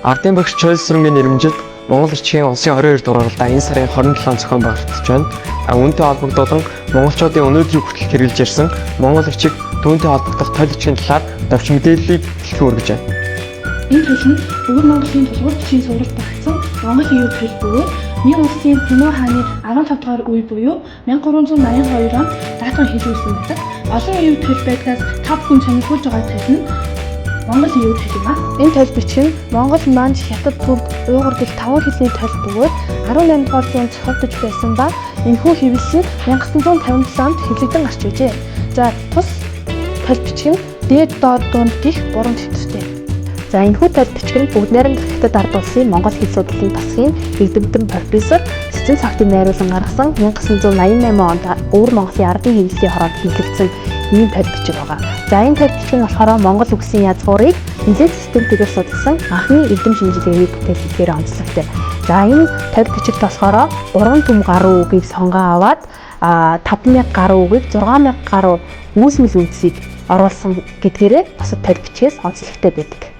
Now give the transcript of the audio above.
Ардын багш Чойсрынгийн нэрмжид Монгол Ирчгийн улсын 22 дугаарлалтаа энэ сарын 27 зохион байгуулагдаж байна. Үүнтэй холбогдуулан монголчуудын өнөөдрийг хүртэл хэрэгжилж ирсэн Монгол Ирчиг түүнтэй холбогдох тол бичгийн талаар давч мэдээллийг дэлгэн өргөж байна. Энэ төл нь Өвөр Монголын тулгуур бичгийн сургалт багтсан Монгол аюул төл бөгөөд Нэг улсын Пүнөө хааны 15 дугаар үе буюу 1382 онд даатхан хэлүүлсэн байдаг. Олон аюул төл байдгаас 5 хүн сонирхож байгаа төл нь Монгол аюул төл юм аа. Энэ төл бичиг нь Монгол маань хятад төвд уугур гэх 5 хэлний төл бөгөөд 18 дугаар зуунд цохолдож байсан ба энэхүү хэвлэл нь 1957 онд хэвлэгдэн гарч ижээ. За тус төл бичиг нь дээд доод дунд гих бурам төвтэй. За энэхүү төл бичиг нь бүгд найрамдах хятад ард улсын Монгол хэл судлалын тасгийн эрдэмтэн профессор Цэцэн цагтын найруулан гаргасан 1988 онд Өвөр Монголын ардын хэвлэлийн хороод хэлэгдсэн ийм төл бичиг байгаа. За энэ төл бичиг нь болохоор Монгол үгсийн язгуурыг нэлээд системтэйгээр судалсан анхны эрдэм шинжилгээний бүтээлээр онцлогтой. За энэ төл бичигт болохоор 3 түм гаруй үгийг сонгоо аваад 5000 гаруй үгийг 6000 гаруй үүсмэл үндсийг оруулсан гэдгээрээ бусад төл бичгээс онцлогтой байдаг.